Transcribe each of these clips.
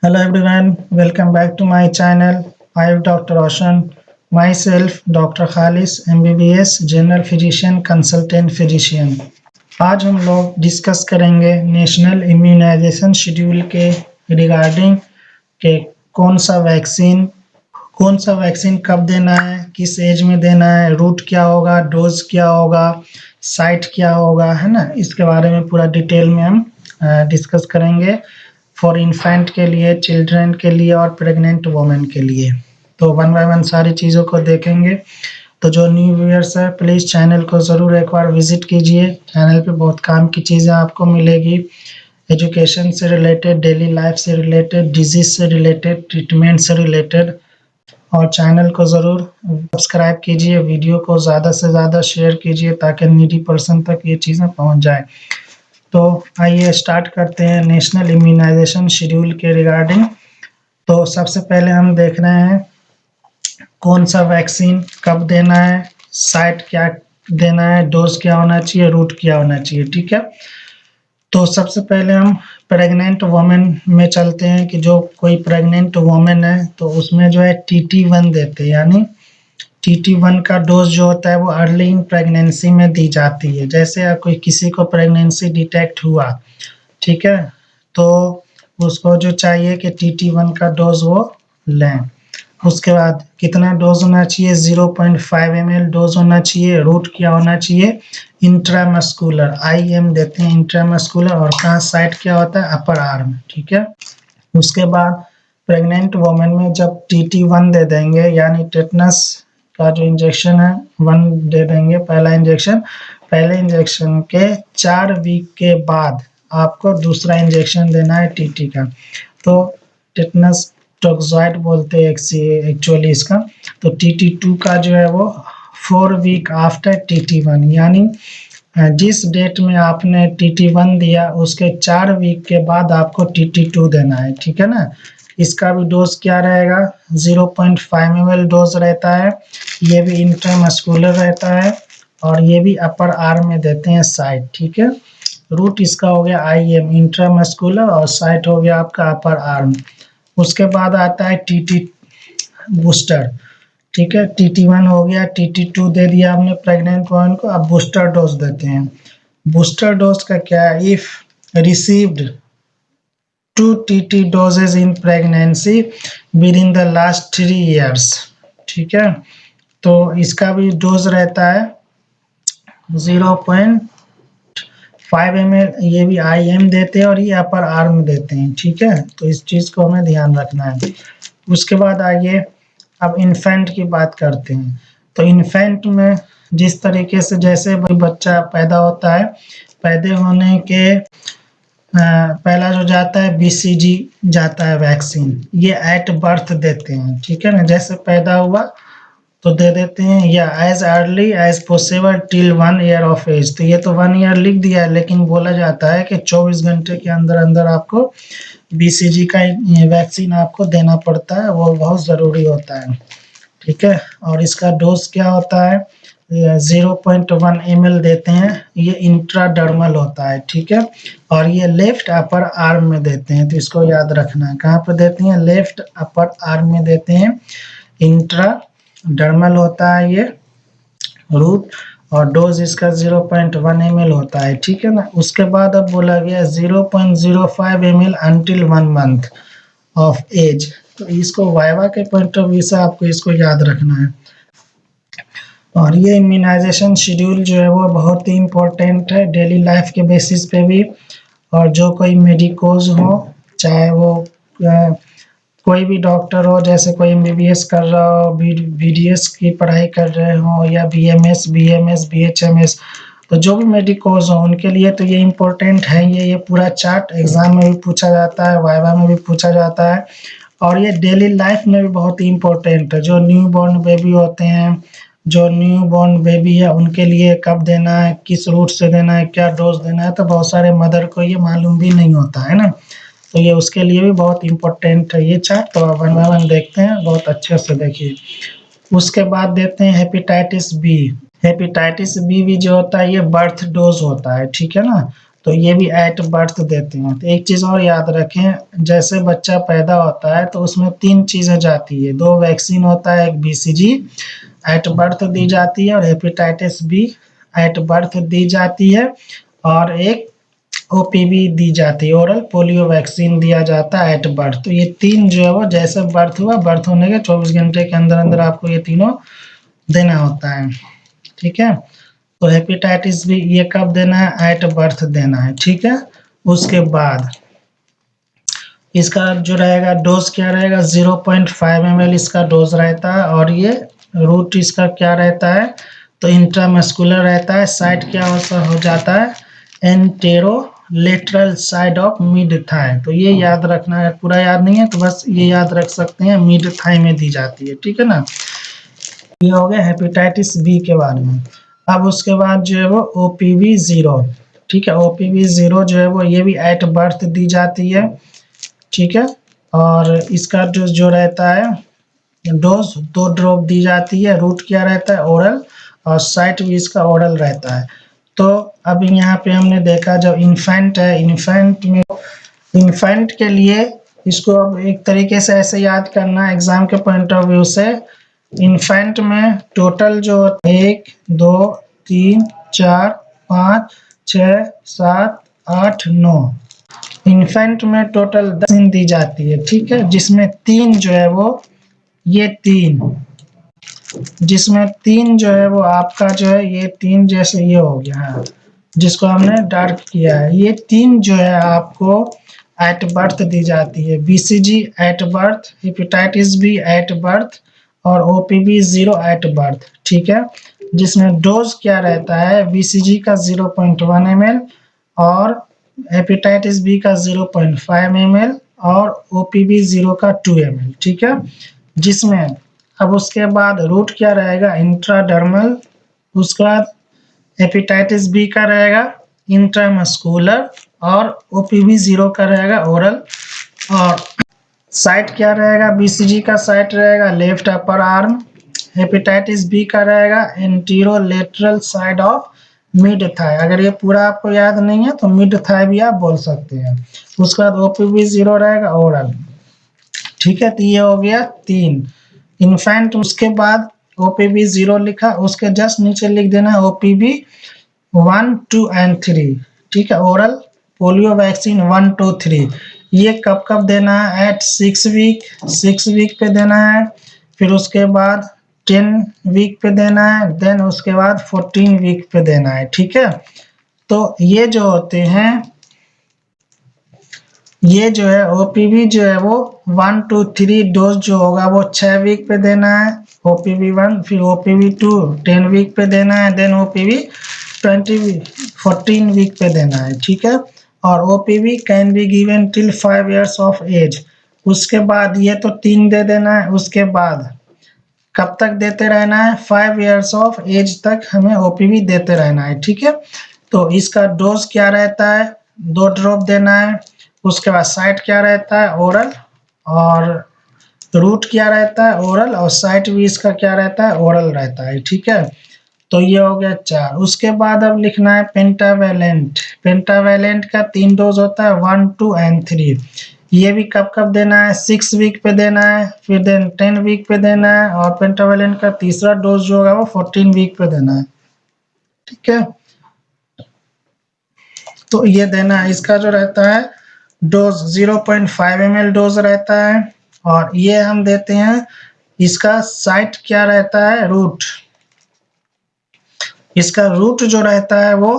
Hello everyone, welcome back to my channel. I am Dr. Roshan. Myself, Dr. Khalis, MBBS, General Physician, Consultant Physician. आज हम लोग discuss करेंगे national immunisation schedule के regarding के कौन सा वैक्सीन कब देना है, किस एज में देना है, रूट क्या होगा, डोज क्या होगा, साइट क्या होगा, है ना। इसके बारे में पूरा डिटेल में हम डिस्कस करेंगे फॉर इन्फेंट के लिए, चिल्ड्रन के लिए और प्रेग्नेंट वुमेन के लिए। तो वन बाय वन सारी चीज़ों को देखेंगे। तो जो न्यू व्यूअर्स है प्लीज़ चैनल को ज़रूर एक बार विजिट कीजिए। चैनल पे बहुत काम की चीज़ें आपको मिलेगी, एजुकेशन से रिलेटेड, डेली लाइफ से रिलेटेड, डिजीज से रिलेटेड, ट्रीटमेंट से रिलेटेड। और चैनल को ज़रूर सब्सक्राइब कीजिए, वीडियो को ज़्यादा से ज़्यादा शेयर कीजिए ताकि नीडी पर्सन तक ये चीज़ें पहुंच जाए। तो आइए स्टार्ट करते हैं नेशनल इम्यूनाइजेशन शेड्यूल के रिगार्डिंग। तो सबसे पहले हम देख रहे हैं कौन सा वैक्सीन कब देना है, साइट क्या देना है, डोज क्या होना चाहिए, रूट क्या होना चाहिए। ठीक है, तो सबसे पहले हम प्रेग्नेंट वुमेन में चलते हैं कि जो कोई प्रेग्नेंट वुमेन है तो उसमें जो है TT1 देते हैं, यानी TT1 का डोज जो होता है वो अर्ली इन प्रेगनेंसी में दी जाती है। जैसे कोई किसी को प्रेगनेंसी डिटेक्ट हुआ, ठीक है, तो उसको जो चाहिए कि TT1 का डोज वो लें। उसके बाद कितना डोज होना चाहिए, 0.5 ml डोज होना चाहिए। रूट क्या होना चाहिए, इंट्रामस्कुलर, IM देते हैं इंट्रामस्कुलर। और कहाँ साइट क्या होता है, अपर आर्म। ठीक है, उसके बाद प्रेग्नेंट वुमेन में जब TT1 दे देंगे, यानी टेटनस का जो इंजेक्शन है 1 दे देंगे, पहला इंजेक्शन। पहले इंजेक्शन के 4 वीक के बाद आपको दूसरा इंजेक्शन देना है TT का। तो टेटनस टॉक्सॉइड बोलते हैं एक्चुअली इसका। तो TT2 का जो है वो 4 वीक आफ्टर TT1, यानी जिस डेट में आपने TT1 दिया उसके 4 वीक के बाद आपको TT2 देना है। ठीक है ना। इसका भी डोज क्या रहेगा, 0.5 ml डोज रहता है। ये भी इंट्रामस्कुलर रहता है और ये भी अपर आर्म में देते हैं साइट। ठीक है, रूट इसका हो गया IM इंट्रामस्कुलर और साइट हो गया आपका अपर आर्म। उसके बाद आता है TT बूस्टर। ठीक है, TT1 हो गया, TT2 दे दिया आपने प्रेग्नेंट वुमेन को, अब बूस्टर डोज देते हैं। बूस्टर डोज का क्या है, if received 2 TT doses in pregnancy within the last 3 years। ठीक है, तो इसका भी डोज रहता है 0.5 ml। ये भी IM देते हैं और ये अपर आर्म देते हैं। ठीक है, तो इस चीज़ को हमें ध्यान रखना है। उसके बाद आइए अब इन्फेंट की बात करते हैं। तो इन्फेंट में जिस तरीके से जैसे बच्चा पैदा होता है, पैदा होने के पहला जो जाता है BCG जाता है वैक्सीन, ये एट बर्थ देते हैं। ठीक है ना, जैसे पैदा हुआ तो दे देते हैं, या as early as possible till 1 year of age. तो ये तो 1 ईयर लिख दिया है, लेकिन बोला जाता है कि 24 घंटे के अंदर अंदर आपको BCG का वैक्सीन आपको देना पड़ता है, वो बहुत ज़रूरी होता है। ठीक है, और इसका डोज क्या होता है, 0.1 ml देते हैं। ये इंट्राडर्मल होता है। ठीक है, और ये लेफ्ट अपर आर्म में देते हैं, तो इसको याद रखना है। कहाँ पे देते हैं, लेफ्ट अपर आर्म में देते हैं। इंट्राडर्मल होता है ये रूट, और डोज इसका 0.1 ml होता है। ठीक है ना। उसके बाद अब बोला गया 0.05 ml until 1 month of age. तो इसको वाइवा के पॉइंट ऑफ व्यू से आपको इसको याद रखना है। और ये इम्यूनाइजेशन शेड्यूल जो है वो बहुत ही इम्पोर्टेंट है डेली लाइफ के बेसिस पे भी। और जो कोई मेडिकोज हो, चाहे वो कोई भी डॉक्टर हो, जैसे कोई MBBS कर रहा हो, BDS की पढ़ाई कर रहे हो, या BMS, BMS, BHMS, तो जो भी मेडिकोज हो उनके लिए तो ये इम्पोर्टेंट है। ये पूरा चार्ट एग्जाम में भी पूछा जाता है, वाइवा में भी पूछा जाता है, और ये डेली लाइफ में भी बहुत ही इम्पोर्टेंट है। जो न्यू बॉर्न बेबी होते हैं, जो न्यू बॉर्न बेबी है, उनके लिए कब देना है, किस रूट से देना है, क्या डोज देना है, तो बहुत सारे मदर को ये मालूम भी नहीं होता है ना। तो ये उसके लिए भी बहुत इम्पोर्टेंट है ये चार्ट। तो आप 1 बाय 1 देखते हैं, बहुत अच्छे से देखिए। उसके बाद देते हैं हेपेटाइटिस बी। हेपेटाइटिस बी भी जो होता है ये बर्थ डोज होता है। ठीक है ना, तो ये भी एट बर्थ देते हैं। तो एक चीज़ और याद रखें, जैसे बच्चा पैदा होता है तो उसमें 3 चीज़ें जाती है, 2 वैक्सीन होता है, एक बीसीजी एट बर्थ दी जाती है और हेपेटाइटिस बी एट बर्थ दी जाती है, और एक ओपीवी दी जाती है, ओरल पोलियो वैक्सीन दिया जाता है एट बर्थ। तो ये 3 जो है वो जैसे बर्थ हुआ, बर्थ होने के 24 घंटे के अंदर अंदर आपको ये तीनों देना होता है, ठीक है। तो हेपेटाइटिस बी ये कब देना है, एट बर्थ देना है, ठीक है। उसके बाद इसका जो रहेगा डोज क्या रहेगा, 0.5 ml इसका डोज रहता है, और ये रूट इसका क्या रहता है, तो इंट्रामस्कुलर रहता है। साइड क्या हो जाता है, anterolateral side of mid thigh. तो ये याद रखना है, पूरा याद नहीं है तो बस ये याद रख सकते हैं, मिड थाई में दी जाती है, ठीक है ना। ये हो गया हेपेटाइटिस बी के बारे में। अब उसके बाद जो है वो ओपीवी 0, ठीक है। ओपीवी 0 जो है वो ये भी एट बर्थ दी जाती है, ठीक है। और इसका जो रहता है डोज 2 ड्रॉप दी जाती है। रूट क्या रहता है, ओरल, और साइट भी इसका ओरल रहता है। तो अब यहाँ पे हमने देखा जब इन्फेंट है, इन्फेंट में इन्फेंट के लिए इसको अब एक तरीके से ऐसे याद करना एग्जाम के पॉइंट ऑफ व्यू से। इन्फेंट में टोटल जो 1 2 3 4 5 6 7 8 9, इन्फेंट में टोटल 10 दी जाती है, ठीक है। जिसमें 3 जो है वो ये 3, जिसमें 3 जो है वो आपका जो है ये 3 जैसे ये हो गया है, जिसको हमने डार्क किया है। ये 3 जो है आपको एट बर्थ दी जाती है। BCG at birth, hepatitis B at birth, और ओपीवी 0 एट बर्थ, ठीक है। जिसमें डोज क्या रहता है, बीसीजी का 0.1 ml, और हेपेटाइटिस बी का 0.5 ml, और ओपीवी 0 का 2 ml, ठीक है। जिसमें अब उसके बाद रूट क्या रहेगा, इंट्राडर्मल। उसके बाद हेपेटाइटिस बी का रहेगा इंट्रामस्कुलर, और ओपीवी 0 का रहेगा ओरल। और साइट क्या रहेगा, बीसीजी का साइट रहेगा left upper arm, hepatitis B का रहेगा anterolateral side of mid thigh. अगर ये पूरा आपको याद नहीं है तो मिड थाई भी आप बोल सकते हैं। उसके बाद ओपीवी 0 रहेगा ओरल, ठीक है। तो ये हो गया 3 इन्फेंट। उसके बाद ओपीवी 0 लिखा, उसके जस्ट नीचे लिख देना है ओपीवी 1 2 एंड 3, ठीक है। Oral polio vaccine 1 2 3। ये कब कब देना है, एट 6 वीक पे देना है। फिर उसके बाद 10 वीक पे देना है, देन उसके बाद 14 वीक पे देना है, ठीक है। तो ये जो होते हैं, ये जो है ओपीवी जो है वो 1 2 3 डोज जो होगा वो 6 वीक पे देना है, ओपीवी 1। फिर ओपीवी 2 10 वीक पे देना है, देन ओपीवी 14 वीक पे देना है, ठीक है। और OPV can be given till 5 years of age. उसके बाद ये तो 3 दे देना है। उसके बाद कब तक देते रहना है, 5 इयर्स ऑफ एज तक हमें ओपीवी देते रहना है, ठीक है। तो इसका डोज क्या रहता है, 2 ड्रॉप देना है। उसके बाद साइट क्या रहता है, ओरल, और रूट क्या रहता है, ओरल, और साइट भी इसका क्या रहता है, ओरल रहता है, ठीक है। तो ये हो गया 4। उसके बाद अब लिखना है पेंटावेलेंट। पेंटावेलेंट का 3 डोज होता है, 1 2 एंड 3। ये भी कब कब देना है, 6 वीक पे देना है, फिर देन 10 वीक पे देना है, और पेंटावेलेंट का तीसरा डोज जो होगा वो 14 वीक पे देना है, ठीक है। तो ये देना है। इसका जो रहता है डोज 0.5 ml डोज रहता है, और ये हम देते हैं। इसका साइट क्या रहता है, रूट। इसका रूट जो रहता है वो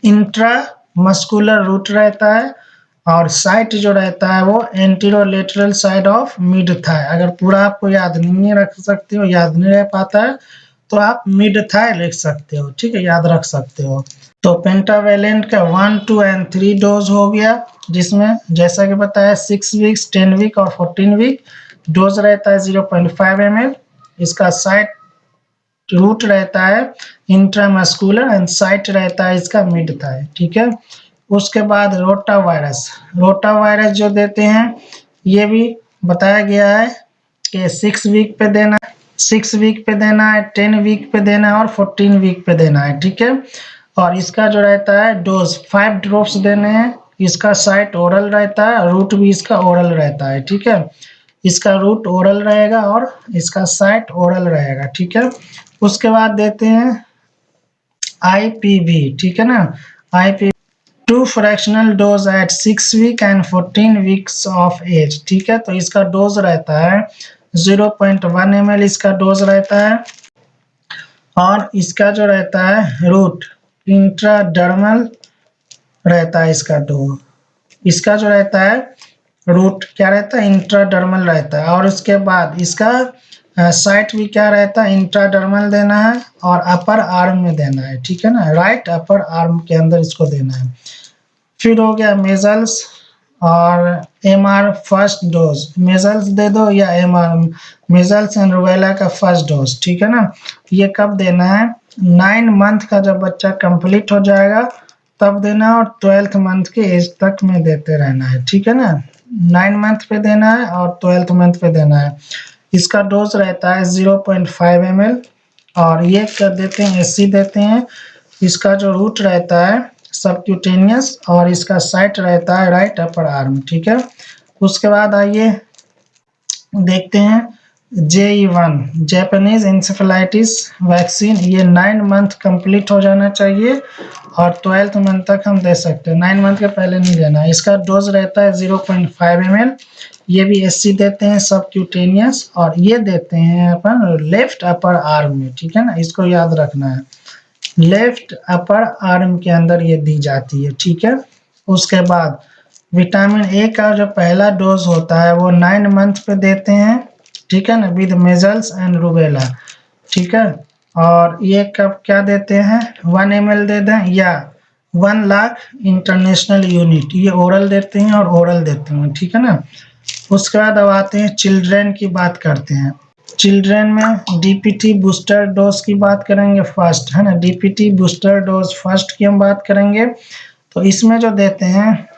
इंट्रा मस्कुलर रूट रहता है, और साइट जो रहता है वो एंटीरोलेटरल साइड ऑफ मिड थाई। अगर पूरा आपको याद नहीं रख सकते हो, याद नहीं रह पाता है, तो आप मिड थाई लिख सकते हो, ठीक है, याद रख सकते हो। तो पेंटावेलेंट का 1 2 एंड 3 डोज हो गया, जिसमें जैसा कि बताया 6 वीक्स, 10 वीक और 14 वीक। डोज रहता है 0.5 ml। इसका साइट रूट रहता है इंट्रामस्कुलर, एंड साइट रहता है इसका मिड थाई, ठीक है। उसके बाद रोटा वायरस। रोटा वायरस जो देते हैं, ये भी बताया गया है कि 6 वीक पे देना है, 6 वीक पे देना है, 10 वीक पे देना है, और 14 वीक पे देना है, ठीक है। और इसका जो रहता है डोज 5 ड्रॉप्स देने हैं। इसका साइट ओरल रहता है, रूट भी इसका ओरल रहता है, ठीक है। इसका रूट ओरल रहेगा और इसका साइट ओरल रहेगा, ठीक है। उसके बाद देते हैं IPV, ठीक है ना। IPV 2 fractional dose at 6 week and 14 weeks of age, ठीक है। तो इसका डोज रहता है 0.1 ml इसका डोज रहता है। और इसका जो रहता है रूट इंट्राडर्मल रहता है इसका डोज। इसका जो रहता है रूट क्या रहता है, इंट्राडर्मल रहता है। और उसके बाद इसका साइट भी क्या रहता है, इंट्राडर्मल देना है और अपर आर्म में देना है, ठीक है ना, राइट अपर आर्म के अंदर इसको देना है। फिर हो गया मेजल्स और MR फर्स्ट डोज, मेजल्स दे दो या MR, मेजल्स एंड रूबेला का फर्स्ट डोज, ठीक है ना। ये कब देना है, 9 मंथ का जब बच्चा कंप्लीट हो जाएगा तब देना है और 12th मंथ के एज तक में देते रहना है, ठीक है ना। 9 मंथ पे देना है और 12th मंथ पे देना है। इसका डोज रहता है 0.5 ml और ये कर देते हैं SC देते हैं। इसका जो रूट रहता है सबक्यूटेनियस और इसका साइट रहता है राइट अपर आर्म, ठीक है। उसके बाद आइए देखते हैं JE1 जैपनीज इंसेफेलाइटिस वैक्सीन। ये 9 मंथ कंप्लीट हो जाना चाहिए और 12th मंथ तक हम दे सकते हैं, 9 मंथ के पहले नहीं देना। इसका डोज रहता है 0.5 ml। ये भी SC देते हैं सबक्यूटेनियस और ये देते हैं अपन लेफ्ट अपर आर्म में, ठीक है ना। इसको याद रखना है, लेफ्ट अपर आर्म के अंदर ये दी जाती है, ठीक है। उसके बाद विटामिन ए का जो पहला डोज होता है वो 9 मंथ पे देते हैं, ठीक है ना, विद मेजल्स एंड रूबेला, ठीक है। और ये कब क्या देते हैं, 1 ml दे दें या 1 लाख इंटरनेशनल यूनिट, ये ओरल देते हैं और ओरल देते हैं, ठीक है ना। उसके बाद अब आते हैं चिल्ड्रेन की बात करते हैं। चिल्ड्रेन में DPT बूस्टर डोज की बात करेंगे फर्स्ट, है ना। DPT बूस्टर डोज फर्स्ट की हम बात करेंगे। तो इसमें जो देते हैं,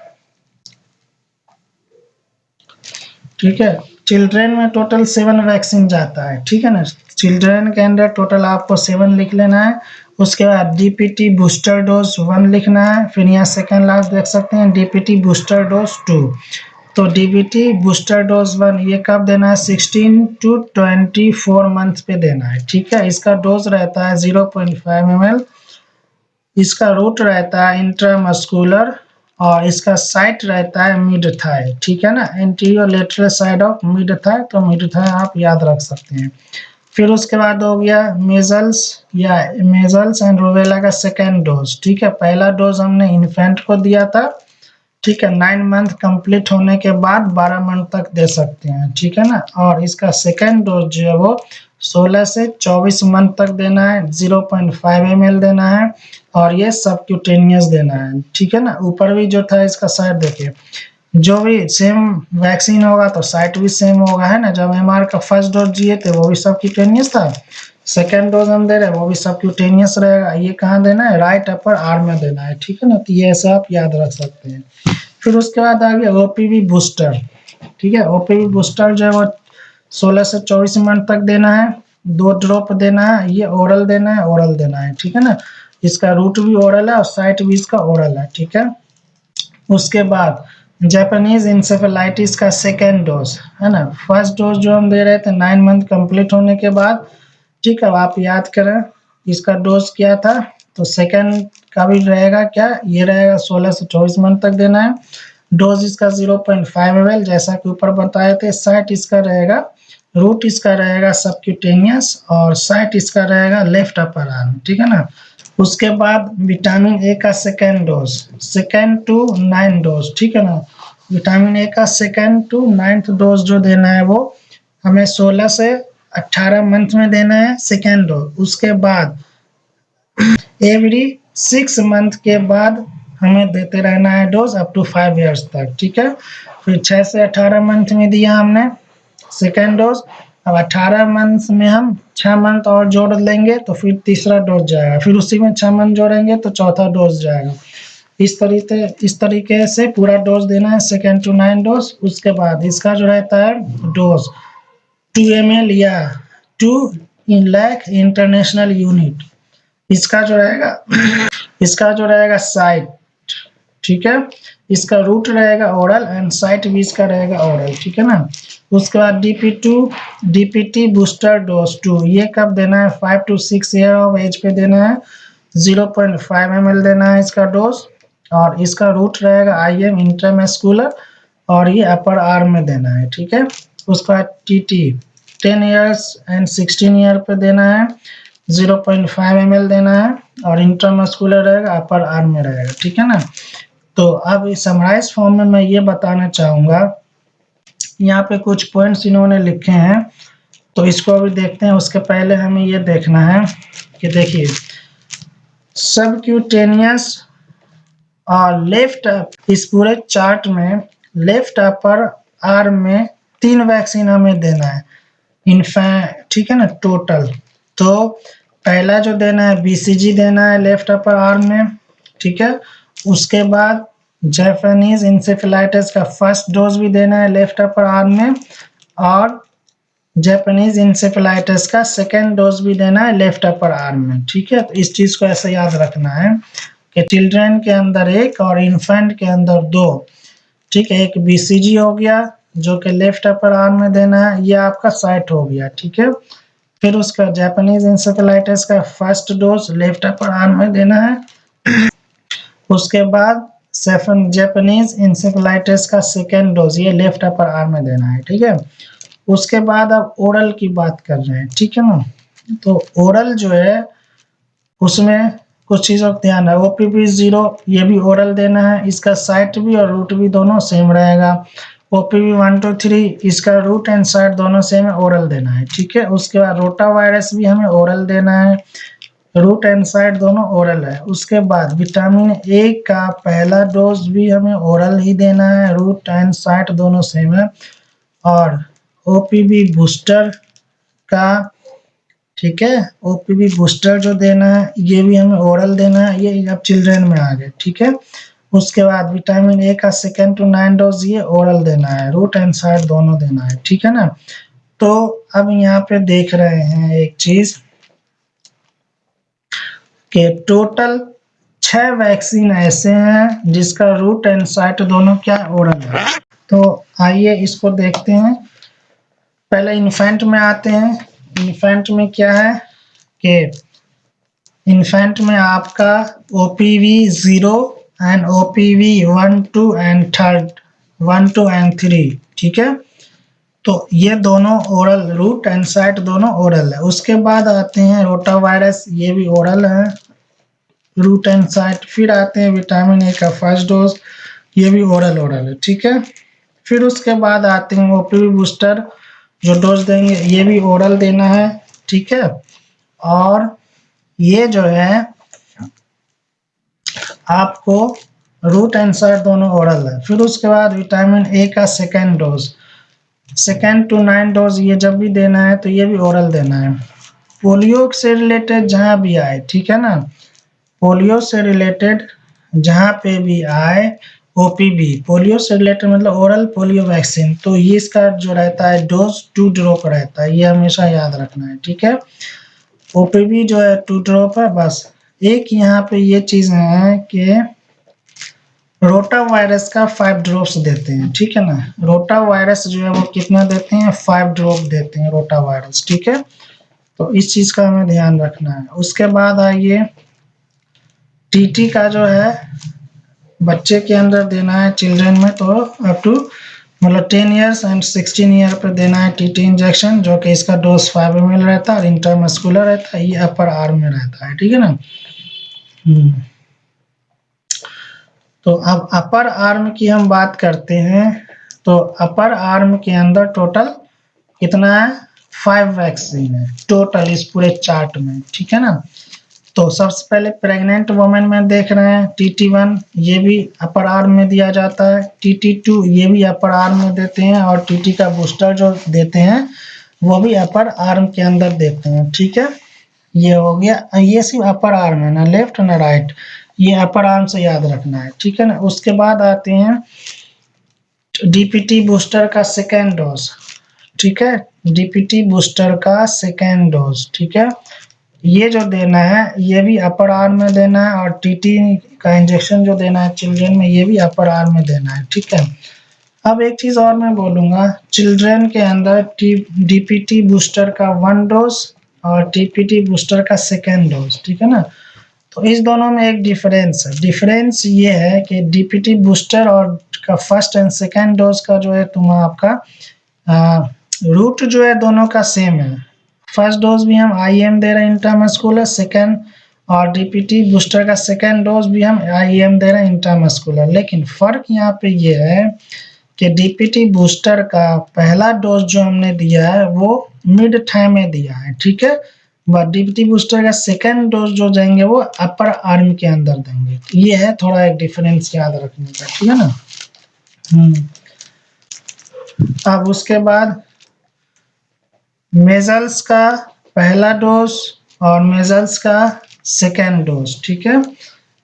ठीक है, चिल्ड्रेन में टोटल 7 वैक्सीन जाता है, ठीक है ना। चिल्ड्रेन के अंदर टोटल आपको 7 लिख लेना है। उसके बाद DPT बूस्टर डोज 1 लिखना है। फिर यहाँ सेकंड लास्ट देख सकते हैं DPT बूस्टर डोज 2। तो DPT बूस्टर डोज 1 ये कब देना है, 16 to 24 मंथ पे देना है, ठीक है। इसका डोज रहता है 0.5 ml। इसका रूट रहता है इंट्रामस्कुलर और इसका साइट रहता है मिड थाई, ठीक है ना, anterior lateral side of mid thigh. तो मिड थाई आप याद रख सकते हैं। फिर उसके बाद हो गया मेजल्स या मेजल्स एंड रूबेला का सेकेंड डोज, ठीक है। पहला डोज हमने इन्फेंट को दिया था, ठीक है, 9 मंथ कंप्लीट होने के बाद 12 मंथ तक दे सकते हैं, ठीक है ना। और इसका सेकेंड डोज जो है वो 16 से 24 मंथ तक देना है, 0.5 ml देना है और ये सबक्यूटेनियस देना है, ठीक है ना। ऊपर भी जो था इसका साइड देखिए, जो भी सेम वैक्सीन होगा तो साइट भी सेम होगा, है ना। जब MR का फर्स्ट डोज दिए थे वो भी सबक्यूटेनियस था, सेकेंड डोज हम दे रहे हैं वो भी सबक्यूटेनियस रहेगा। ये कहाँ देना है, राइट अपर आर्म में देना है, ठीक है ना। तो ये ऐसा आप याद रख सकते हैं। फिर उसके बाद आ गया OPV बूस्टर, ठीक है। OPV बूस्टर जो है वो 16 से 24 मंथ तक देना है, 2 ड्रॉप देना है, ये ओरल देना है, ओरल देना है, ठीक है ना। इसका रूट भी ओरल है और साइट भी इसका ओरल है, ठीक है। उसके बाद जापानीज इंसेफेलाइटिस का सेकेंड डोज, है ना। फर्स्ट डोज जो हम दे रहे थे 9 मंथ कंप्लीट होने के बाद, ठीक है। आप याद करें इसका डोज क्या था, तो सेकेंड का भी रहेगा क्या, ये रहेगा 16 से 24 मंथ तक देना है। डोज इसका 0.5 ml जैसा कि ऊपर बताए थे। साइट इसका रहेगा, रूट इसका रहेगा सबक्यूटेनियस और साइट इसका रहेगा लेफ्ट अपर आर्म, ठीक है ना। उसके बाद विटामिन ए का second dose, second to 9 dose, ठीक है ना। विटामिन ए का सेकेंड टू 9th डोज जो देना है वो हमें 16 से 18 मंथ में देना है सेकेंड डोज। उसके बाद एवरी 6 मंथ के बाद हमें देते रहना है डोज अप टू 5 इयर्स तक, ठीक है। फिर 6 से 18 मंथ में दिया हमने सेकेंड डोज। अब 18 मंथ में हम 6 मंथ और जोड़ लेंगे तो फिर तीसरा डोज जाएगा, फिर उसी में 6 मंथ जोड़ेंगे तो चौथा डोज जाएगा। इस तरीके से पूरा डोज देना है, सेकेंड टू 9 डोज। उसके बाद इसका जो रहता है डोज 2 ml या 2 लाख इंटरनेशनल यूनिट, इसका जो रहेगा इसका जो रहेगा साइट, ठीक है, इसका रूट रहेगा ओरल एंड साइट भी इसका रहेगा ओरल, ठीक है ना। उसके बाद डीपीटी बूस्टर डोज 2, ये कब देना है, 5 to 6 ईयर ऑफ एज पे देना है, 0.5 ml देना है इसका डोज, और इसका रूट रहेगा IM इंट्रामस्कुलर, और ये अपर आर्म में देना है, ठीक है। उसके बाद टीटी 10 इयर्स एंड 16 ईयर पे देना है, 0.5 ml देना है, और इंट्रामस्कुलर रहेगा, अपर आर्म में रहेगा, ठीक है ना। तो अब समराइज फॉर्म में मैं ये बताना चाहूँगा, यहाँ पे कुछ पॉइंट्स इन्होंने लिखे हैं, तो इसको अभी देखते हैं। उसके पहले हमें ये देखना है कि देखिए सबक्यूटेनियस और लेफ्ट, इस पूरे चार्ट में लेफ्ट अपर आर्म में 3 वैक्सीन हमें देना है इनफैक्ट, ठीक है ना, टोटल। तो पहला जो देना है BCG देना है लेफ्ट अपर आर्म में, ठीक है। उसके बाद जापानीज इंसेफेलाइटिस का फर्स्ट डोज भी देना है लेफ्ट अपर आर्म में, और जापानीज इंसेफेलाइटिस का सेकेंड डोज भी देना है लेफ्ट अपर आर्म में, ठीक है। तो इस चीज को ऐसे याद रखना है कि चिल्ड्रन के अंदर 1 और इन्फेंट के अंदर 2, ठीक है। एक BCG हो गया जो कि लेफ्ट अपर आर्म में देना है, ये आपका साइट हो गया, ठीक है। फिर उसका जापानीज इंसेफेलाइटिस का first dose left upper arm में देना है। उसके बाद जापानीज इंसेफेलाइटिस का सेकेंड डोज ये लेफ्ट अपर आर्म में देना है, ठीक है। उसके बाद अब ओरल की बात कर रहे हैं, ठीक है ना। तो ओरल जो है उसमें कुछ चीज़ों का ध्यान है, OPV 0 ये भी ओरल देना है, इसका साइट भी और रूट भी दोनों सेम रहेगा। OPV 1 2 3 इसका रूट एंड साइट दोनों सेम है, ओरल देना है, ठीक है। उसके बाद रोटा वायरस भी हमें ओरल देना है, रूट एंड साइट दोनों ओरल है। उसके बाद विटामिन ए का पहला डोज भी हमें ओरल ही देना है, रूट एंड साइट दोनों सेम है। और OPV बूस्टर का, ठीक है, OPV बूस्टर जो देना है ये भी हमें ओरल देना है, ये अब चिल्ड्रन में आ गए, ठीक है। उसके बाद विटामिन ए का 2 to 9 डोज ये ओरल देना है, रूट एंड साइट दोनों देना है, ठीक है ना। तो अब यहाँ पे देख रहे हैं एक चीज कि टोटल 6 वैक्सीन ऐसे हैं जिसका रूट एंड साइट दोनों क्या ओरल है। तो आइए इसको देखते हैं। पहले इन्फेंट में आते हैं। इन्फेंट में क्या है कि इन्फेंट में आपका OPV 0 एंड OPV 1 2 एंड 3, ठीक है। तो ये दोनों ओरल, रूट एंड साइट दोनों ओरल है। उसके बाद आते हैं रोटा वायरस, ये भी ओरल है, रूट एंड साइट। फिर आते हैं विटामिन ए का फर्स्ट डोज, ये भी ओरल है, ठीक है। फिर उसके बाद आते हैं OPV बूस्टर, जो डोज देंगे ये भी ओरल देना है, ठीक है। और ये जो है आपको रूट एंड साइट दोनों ओरल है। फिर उसके बाद विटामिन ए का सेकेंड डोज, 2 to 9 डोज ये जब भी देना है तो ये भी ओरल देना है। पोलियो से रिलेटेड जहाँ भी आए, ठीक है ना, पोलियो से रिलेटेड जहाँ पे भी आए OPV, पोलियो से रिलेटेड मतलब ओरल पोलियो वैक्सीन, तो ये इसका जो रहता है डोज 2 ड्रॉप रहता है, ये हमेशा याद रखना है, ठीक है। OPV जो है 2 ड्रॉप है बस। एक यहाँ पे ये चीज है कि रोटा वायरस का 5 ड्रॉप्स देते हैं, ठीक है ना। रोटा वायरस जो है वो कितना देते हैं, 5 ड्रॉप देते हैं रोटा वायरस, ठीक है। तो इस चीज का हमें ध्यान रखना है। उसके बाद आइए TT का जो है बच्चे के अंदर देना है चिल्ड्रन में, तो अप टू मतलब 10 इयर्स एंड 16 ईयर पे देना है TT इंजेक्शन, जो कि इसका डोज 5 ml रहता है और इंटरमस्कुलर रहता है, ये अपर आर्म में रहता है, ठीक है ना। तो अब अपर आर्म की हम बात करते हैं। तो अपर आर्म के अंदर टोटल कितना है, 5 वैक्सीन है टोटल इस पूरे चार्ट में, ठीक है ना। तो सबसे पहले प्रेग्नेंट वुमेन में देख रहे हैं TT1, ये भी अपर आर्म में दिया जाता है। TT2 ये भी अपर आर्म में देते हैं, और TT का बूस्टर जो देते हैं वो भी अपर आर्म के अंदर देते हैं, ठीक है। ये हो गया, ये सिर्फ अपर आर्म है, ना लेफ्ट ना राइट, ये अपर आर्म से याद रखना है, ठीक है ना। उसके बाद आते हैं DPT बूस्टर का सेकेंड डोज, ठीक है, DPT बूस्टर का सेकेंड डोज, ठीक है। ये जो देना है ये भी अपर आर्म में देना है, और टीटी का इंजेक्शन जो देना है चिल्ड्रन में ये भी अपर आर्म में देना है, ठीक है। अब एक चीज और मैं बोलूंगा, चिल्ड्रन के अंदर डीपीटी बूस्टर का 1 डोज और टीपीटी बूस्टर का 2nd डोज, ठीक है ना। तो इस दोनों में एक डिफरेंस है। डिफरेंस ये है कि डीपीटी बूस्टर और का 1st एंड 2nd डोज का जो है तुम आपका रूट जो है दोनों का सेम है। 1st डोज भी हम आईएम दे रहे हैं इंट्रामस्कुलर, 2nd और डीपीटी बूस्टर का 2nd डोज भी हम आईएम दे रहे हैं इंट्रामस्कुलर। लेकिन फर्क यहाँ पे ये है कि डीपीटी बूस्टर का पहला डोज जो हमने दिया है वो मिड थाई में दिया है, ठीक है। बट डीपीटी बूस्टर का 2nd डोज जो देंगे वो अपर आर्म के अंदर देंगे। तो ये है थोड़ा एक डिफरेंस याद रखने का, ठीक है ना। अब उसके बाद मेजल्स का पहला डोज और मेजल्स का 2nd डोज, ठीक है।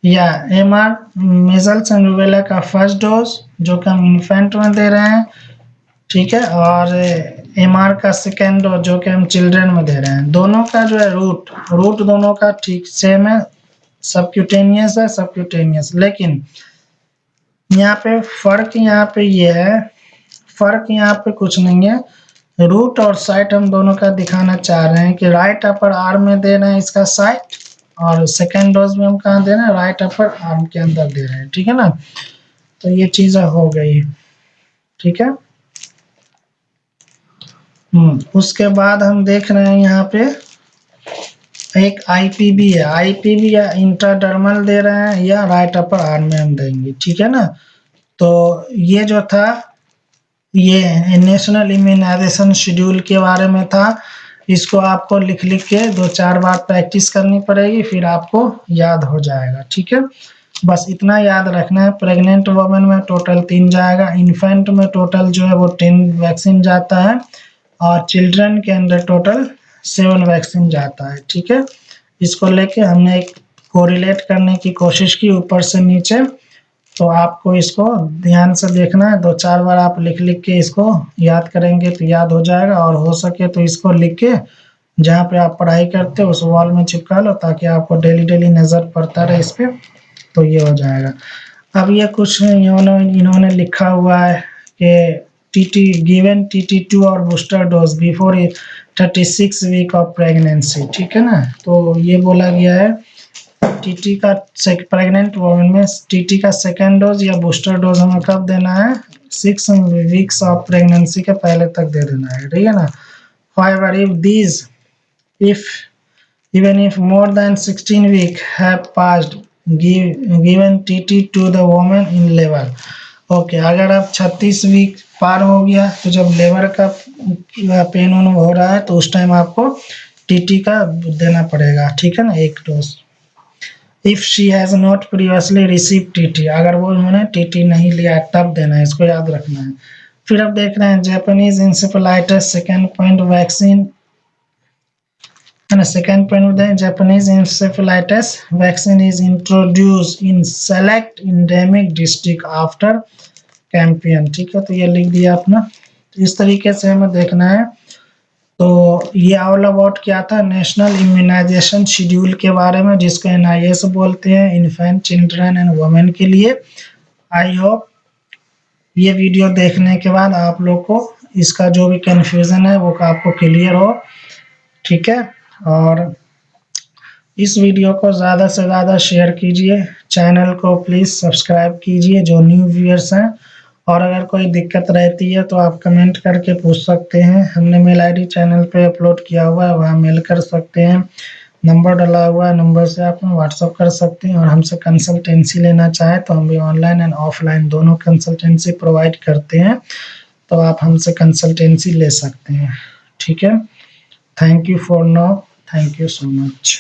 या एमआर मेजल्स एंड रूबेला का 1st डोज जो कि हम इन्फेंट में दे रहे हैं, ठीक है। और एमआर का 2nd डोज जो कि हम चिल्ड्रन में दे रहे हैं। दोनों का जो है रूट दोनों का ठीक सेम है, सबक्यूटेनियस है, सबक्यूटेनियस। लेकिन यहाँ पे फर्क यहाँ पे ये है, फर्क यहाँ पे कुछ नहीं है। रूट और साइट हम दोनों का दिखाना चाह रहे हैं कि राइट अपर आर्म में दे रहे हैं इसका साइट, और 2nd डोज में हम कहाँ दे रहे हैं, राइट अपर आर्म के अंदर दे रहे हैं, ठीक है ना। तो ये चीजें हो गई, ठीक है। उसके बाद हम देख रहे हैं यहाँ पे एक आईपीबी है। आईपीबी या इंट्राडर्मल दे रहे हैं या राइट अपर आर्म में हम देंगे, ठीक है ना। तो ये जो था ये नेशनल इम्यूनाइजेशन शेड्यूल के बारे में था। इसको आपको लिख के 2-4 बार प्रैक्टिस करनी पड़ेगी, फिर आपको याद हो जाएगा, ठीक है। बस इतना याद रखना है। प्रेग्नेंट वुमेन में टोटल 3 जाएगा, इन्फेंट में टोटल जो है वो 10 वैक्सीन जाता है, और चिल्ड्रन के अंदर टोटल 7 वैक्सीन जाता है, ठीक है। इसको लेके हमने एक कोरिलेट करने की कोशिश की ऊपर से नीचे। तो आपको इसको ध्यान से देखना है, 2-4 बार आप लिख के इसको याद करेंगे तो याद हो जाएगा। और हो सके तो इसको लिख के जहाँ पे आप पढ़ाई करते हो उस वॉल में चिपका लो, ताकि आपको डेली नजर पड़ता रहे इस पे, तो ये हो जाएगा। अब ये कुछ इन्होंने लिखा हुआ है कि टीटी गिवन TT2 और booster dose before 36 week of pregnancy, ठीक है ना। तो ये बोला गया है टीटी का प्रेग्नेंट वुमेन में टीटी का 2nd डोज या बूस्टर डोज हमें कब देना है, 6 वीक्स ऑफ प्रेगनेंसी के पहले तक दे देना है, ठीक है ना। However, if even if more than 16 week have passed, given TT to the woman in labor. Okay, अगर अब 36 वीक पार हो गया तो जब लेबर का पेन हो रहा है तो उस टाइम आपको टीटी का देना पड़ेगा, ठीक है ना, 1 dose. If she has not previously receive TT, अगर वो उन्होंने टीटी नहीं लिया तब देना है, इसको याद रखना है। फिर अब देख रहे हैं Japanese encephalitis 2nd point vaccine है ना। 2nd पॉइंट होता है Japanese encephalitis vaccine is introduced in select endemic district after campaign, ठीक है। तो ये लिख दिया अपना। तो इस तरीके से हमें देखना है। तो ये ऑल अबाउट क्या था, नेशनल इम्यूनाइजेशन शेड्यूल के बारे में, जिसको NIS बोलते हैं, इन्फेंट, चिल्ड्रन एंड वुमेन के लिए। आई होप ये वीडियो देखने के बाद आप लोग को इसका जो भी कंफ्यूजन है वो आपको क्लियर हो, ठीक है। और इस वीडियो को ज़्यादा से ज़्यादा शेयर कीजिए, चैनल को प्लीज़ सब्सक्राइब कीजिए जो न्यू व्यूअर्स हैं। और अगर कोई दिक्कत रहती है तो आप कमेंट करके पूछ सकते हैं। हमने मेल ID चैनल पे अपलोड किया हुआ है, वहाँ मेल कर सकते हैं। नंबर डला हुआ है, नंबर से आप व्हाट्सअप कर सकते हैं। और हमसे कंसल्टेंसी लेना चाहे तो हम भी ऑनलाइन एंड ऑफलाइन दोनों कंसल्टेंसी प्रोवाइड करते हैं, तो आप हमसे कंसल्टेंसी ले सकते हैं, ठीक है। Thank you for now, thank you so much.